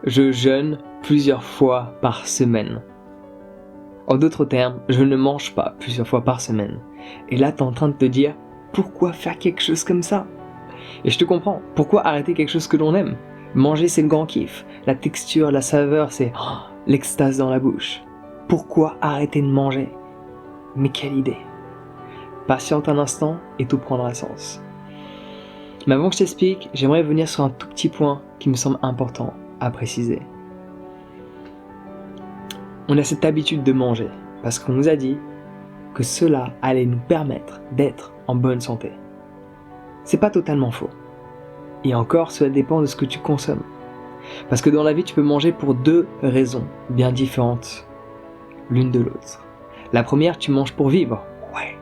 je jeûne plusieurs fois par semaine. En d'autres termes, je ne mange pas plusieurs fois par semaine. Et là, tu es en train de te dire, pourquoi faire quelque chose comme ça? Et je te comprends, pourquoi arrêter quelque chose que l'on aime? Manger, c'est le grand kiff. La texture, la saveur, c'est l'extase dans la bouche. Pourquoi arrêter de manger? Mais quelle idée! Patiente un instant et tout prendra sens. Mais avant que je t'explique, j'aimerais venir sur un tout petit point qui me semble important à préciser. On a cette habitude de manger parce qu'on nous a dit que cela allait nous permettre d'être en bonne santé. C'est pas totalement faux. Et encore, cela dépend de ce que tu consommes. Parce que dans la vie, tu peux manger pour deux raisons bien différentes l'une de l'autre. La première, tu manges pour vivre. Ouais.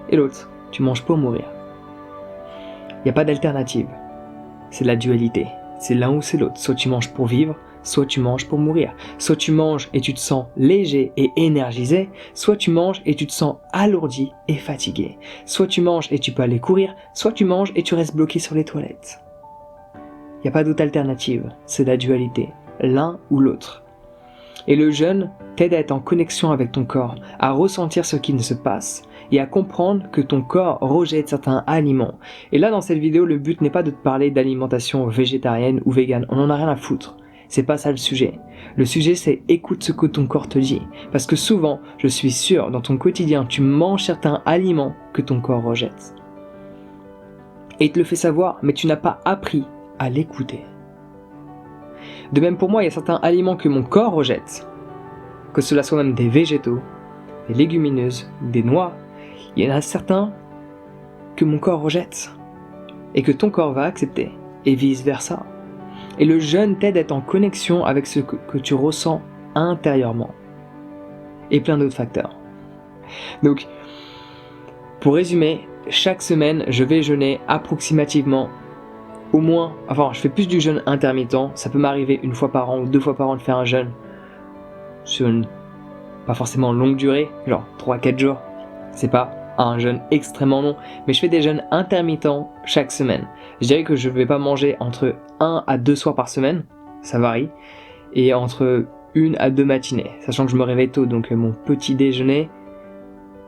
Et l'autre, tu manges pour mourir. Il n'y a pas d'alternative. C'est la dualité. C'est l'un ou c'est l'autre. Soit tu manges pour vivre, soit tu manges pour mourir. Soit tu manges et tu te sens léger et énergisé, soit tu manges et tu te sens alourdi et fatigué. Soit tu manges et tu peux aller courir, soit tu manges et tu restes bloqué sur les toilettes. Il n'y a pas d'autre alternative. C'est la dualité. L'un ou l'autre. Et le jeûne t'aide à être en connexion avec ton corps, à ressentir ce qui se passe et à comprendre que ton corps rejette certains aliments. Et là, dans cette vidéo, le but n'est pas de te parler d'alimentation végétarienne ou végane, on en a rien à foutre. C'est pas ça le sujet. Le sujet, c'est écoute ce que ton corps te dit. Parce que souvent, je suis sûr, dans ton quotidien, tu manges certains aliments que ton corps rejette. Et il te le fait savoir, mais tu n'as pas appris à l'écouter. De même pour moi, il y a certains aliments que mon corps rejette, que cela soit même des végétaux, des légumineuses, des noix. Il y en a certains que mon corps rejette et que ton corps va accepter, et vice versa. Et le jeûne t'aide à être en connexion avec ce que tu ressens intérieurement. Et plein d'autres facteurs. Donc, pour résumer, chaque semaine, je vais jeûner approximativement au moins, je fais plus du jeûne intermittent, ça peut m'arriver une fois par an ou 2 fois par an de faire un jeûne sur une, pas forcément longue durée, genre 3-4 jours, c'est pas un jeûne extrêmement long, mais je fais des jeûnes intermittents chaque semaine. Je dirais que je vais pas manger entre 1 à 2 soirs par semaine, ça varie, et entre 1 à 2 matinées, sachant que je me réveille tôt, donc mon petit déjeuner,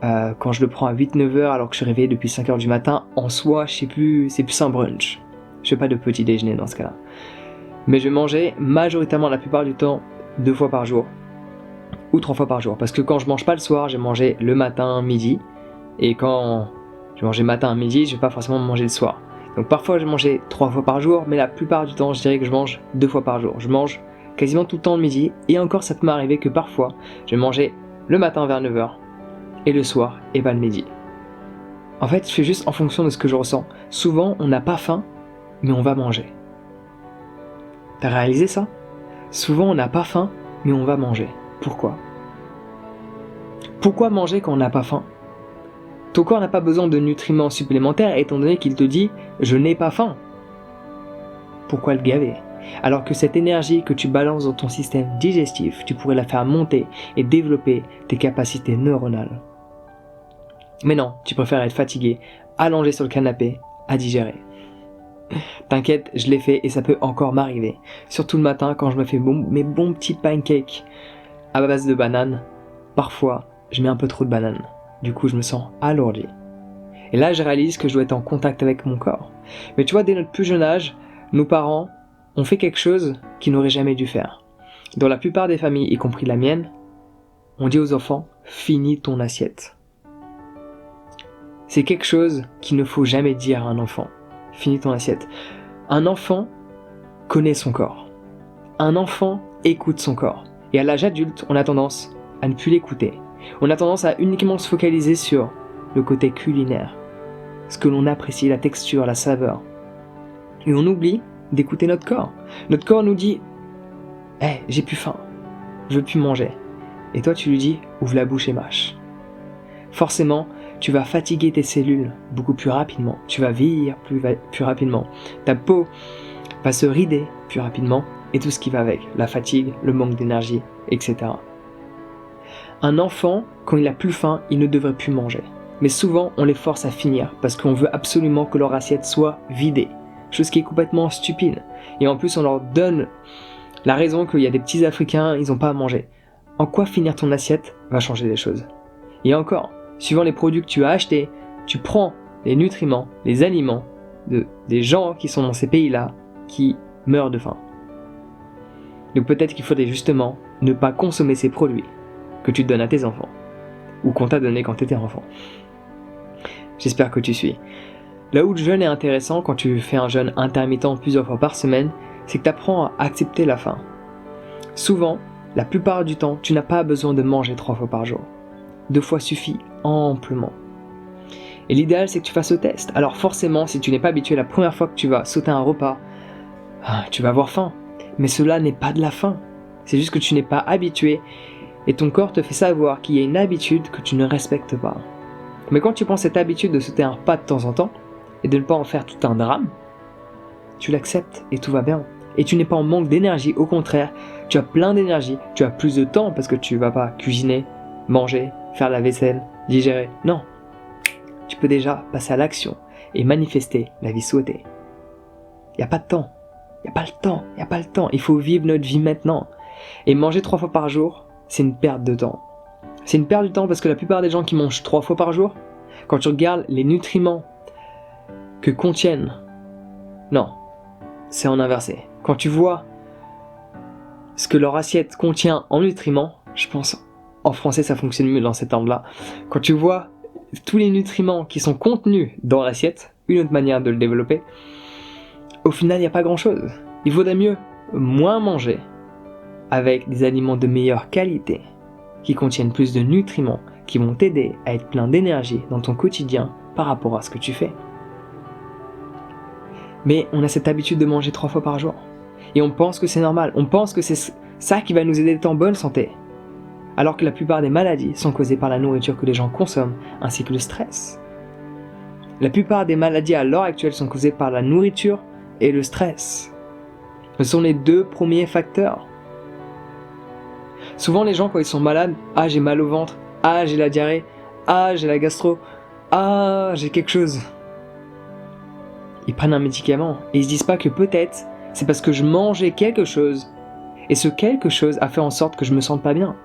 quand je le prends à 8-9 heures alors que je suis réveillé depuis 5 heures du matin, en soi, je sais plus, c'est plus un brunch. Je fais pas de petit déjeuner dans ce cas-là. Mais je vais manger majoritairement la plupart du temps 2 fois par jour. Ou 3 fois par jour. Parce que quand je mange pas le soir, je vais manger le matin, midi. Et quand je vais manger matin, midi, je vais pas forcément manger le soir. Donc parfois je vais manger 3 fois par jour, mais la plupart du temps je dirais que je mange 2 fois par jour. Je mange quasiment tout le temps le midi. Et encore ça peut m'arriver que parfois je vais manger le matin vers 9h. Et le soir et pas le midi. En fait je fais juste en fonction de ce que je ressens. Souvent on n'a pas faim, mais on va manger. T'as réalisé ça? Souvent on n'a pas faim, mais on va manger. Pourquoi? Pourquoi manger quand on n'a pas faim? Ton corps n'a pas besoin de nutriments supplémentaires étant donné qu'il te dit « je n'ai pas faim ». Pourquoi le gaver? Alors que cette énergie que tu balances dans ton système digestif, tu pourrais la faire monter et développer tes capacités neuronales. Mais non, tu préfères être fatigué, allongé sur le canapé, à digérer. T'inquiète, je l'ai fait et ça peut encore m'arriver. Surtout le matin quand je me fais mes bons petits pancakes à base de bananes. Parfois, je mets un peu trop de bananes. Du coup, je me sens alourdi. Et là, je réalise que je dois être en contact avec mon corps. Mais tu vois, dès notre plus jeune âge, nos parents ont fait quelque chose qu'ils n'auraient jamais dû faire. Dans la plupart des familles, y compris la mienne, on dit aux enfants « finis ton assiette ». C'est quelque chose qu'il ne faut jamais dire à un enfant. Finis ton assiette. Un enfant connaît son corps. Un enfant écoute son corps. Et à l'âge adulte, on a tendance à ne plus l'écouter. On a tendance à uniquement se focaliser sur le côté culinaire. Ce que l'on apprécie, la texture, la saveur. Et on oublie d'écouter notre corps. Notre corps nous dit « Hey, j'ai plus faim. Je veux plus manger. » Et toi, tu lui dis « Ouvre la bouche et mâche. » Forcément, tu vas fatiguer tes cellules beaucoup plus rapidement, tu vas vieillir plus rapidement, ta peau va se rider plus rapidement et tout ce qui va avec, la fatigue, le manque d'énergie, etc. Un enfant, quand il a plus faim, il ne devrait plus manger. Mais souvent, on les force à finir parce qu'on veut absolument que leur assiette soit vidée, chose qui est complètement stupide. Et en plus, on leur donne La raison qu'il y a des petits Africains, ils n'ont pas à manger. En quoi finir ton assiette va changer les choses. Et encore, suivant les produits que tu as achetés, tu prends les nutriments, les aliments des gens qui sont dans ces pays-là qui meurent de faim. Donc peut-être qu'il faudrait justement ne pas consommer ces produits que tu donnes à tes enfants ou qu'on t'a donné quand tu étais enfant. J'espère que tu suis. Là où le jeûne est intéressant quand tu fais un jeûne intermittent plusieurs fois par semaine, c'est que tu apprends à accepter la faim. Souvent, la plupart du temps, tu n'as pas besoin de manger 3 fois par jour. 2 fois suffit amplement. Et l'idéal, c'est que tu fasses le test. Alors forcément, si tu n'es pas habitué la première fois que tu vas sauter un repas, tu vas avoir faim. Mais cela n'est pas de la faim. C'est juste que tu n'es pas habitué et ton corps te fait savoir qu'il y a une habitude que tu ne respectes pas. Mais quand tu prends cette habitude de sauter un repas de temps en temps et de ne pas en faire tout un drame, tu l'acceptes et tout va bien. Et tu n'es pas en manque d'énergie, au contraire, tu as plein d'énergie, tu as plus de temps parce que tu ne vas pas cuisiner, manger, faire la vaisselle, digérer. Non, tu peux déjà passer à l'action et manifester la vie souhaitée. Il n'y a pas de temps, il n'y a pas le temps, il faut vivre notre vie maintenant. Et manger 3 fois par jour, c'est une perte de temps. C'est une perte de temps parce que la plupart des gens qui mangent 3 fois par jour, quand tu regardes les nutriments que contiennent, non, c'est en inversé. Quand tu vois ce que leur assiette contient en nutriments, je pense en français ça fonctionne mieux dans cet ordre-là. Quand tu vois tous les nutriments qui sont contenus dans l'assiette, une autre manière de le développer, au final il n'y a pas grand-chose. Il vaudrait mieux moins manger avec des aliments de meilleure qualité qui contiennent plus de nutriments qui vont t'aider à être plein d'énergie dans ton quotidien par rapport à ce que tu fais. Mais on a cette habitude de manger 3 fois par jour. Et on pense que c'est normal, on pense que c'est ça qui va nous aider d'être en bonne santé. Alors que la plupart des maladies sont causées par la nourriture que les gens consomment, ainsi que le stress. La plupart des maladies à l'heure actuelle sont causées par la nourriture et le stress. Ce sont les 2 premiers facteurs. Souvent les gens quand ils sont malades, j'ai mal au ventre, j'ai la diarrhée, j'ai la gastro, j'ai quelque chose. Ils prennent un médicament et ils se disent pas que peut-être c'est parce que je mangeais quelque chose et ce quelque chose a fait en sorte que je me sente pas bien.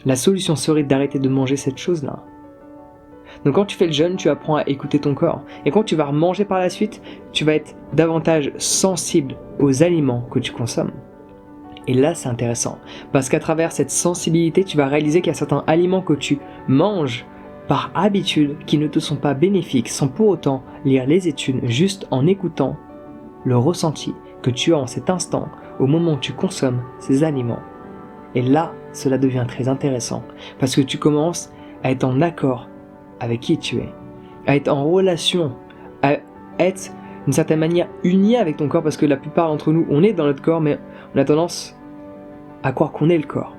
La solution serait d'arrêter de manger cette chose-là. Donc quand tu fais le jeûne, tu apprends à écouter ton corps. Et quand tu vas manger par la suite, tu vas être davantage sensible aux aliments que tu consommes. Et là, c'est intéressant, parce qu'à travers cette sensibilité, tu vas réaliser qu'il y a certains aliments que tu manges par habitude qui ne te sont pas bénéfiques, sans pour autant lire les études, juste en écoutant le ressenti que tu as en cet instant, au moment où tu consommes ces aliments. Et là, cela devient très intéressant, parce que tu commences à être en accord avec qui tu es, à être en relation, à être d'une certaine manière uni avec ton corps, parce que la plupart d'entre nous, on est dans notre corps, mais on a tendance à croire qu'on est le corps.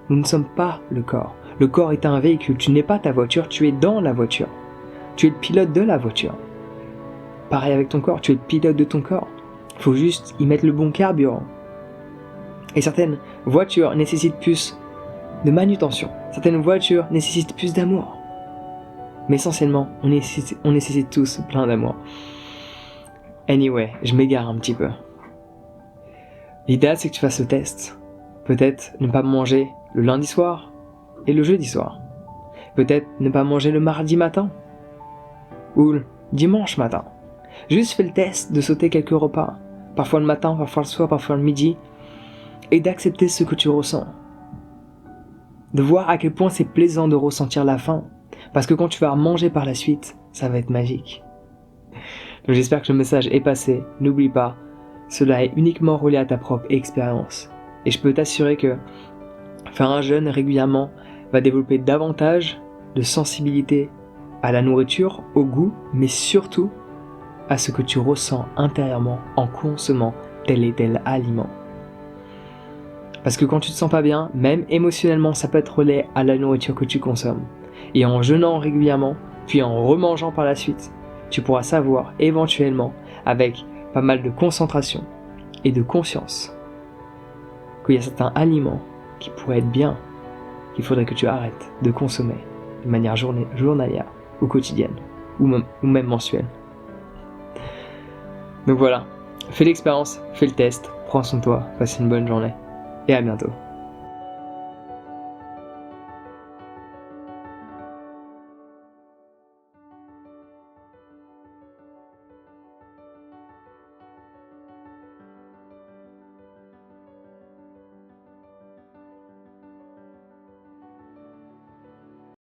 Nous ne sommes pas le corps. Le corps est un véhicule, tu n'es pas ta voiture, tu es dans la voiture. Tu es le pilote de la voiture. Pareil avec ton corps, tu es le pilote de ton corps. Il faut juste y mettre le bon carburant. Et certaines voitures nécessitent plus de manutention. Certaines voitures nécessitent plus d'amour. Mais essentiellement, on nécessite tous plein d'amour. Anyway, je m'égare un petit peu. L'idéal, c'est que tu fasses le test. Peut-être ne pas manger le lundi soir et le jeudi soir. Peut-être ne pas manger le mardi matin ou le dimanche matin. Juste fais le test de sauter quelques repas. Parfois le matin, parfois le soir, parfois le midi. Et d'accepter ce que tu ressens. De voir à quel point c'est plaisant de ressentir la faim. Parce que quand tu vas manger par la suite, ça va être magique. Donc j'espère que le message est passé. N'oublie pas, cela est uniquement relié à ta propre expérience. Et je peux t'assurer que faire un jeûne régulièrement va développer davantage de sensibilité à la nourriture, au goût, mais surtout à ce que tu ressens intérieurement en consommant tel et tel aliment. Parce que quand tu te sens pas bien, même émotionnellement, ça peut être relié à la nourriture que tu consommes. Et en jeûnant régulièrement, puis en remangeant par la suite, tu pourras savoir éventuellement, avec pas mal de concentration et de conscience, qu'il y a certains aliments qui pourraient être bien, qu'il faudrait que tu arrêtes de consommer de manière journalière ou quotidienne, ou même mensuelle. Donc voilà, Fais l'expérience, fais le test, prends soin de toi, passe une bonne journée et à bientôt.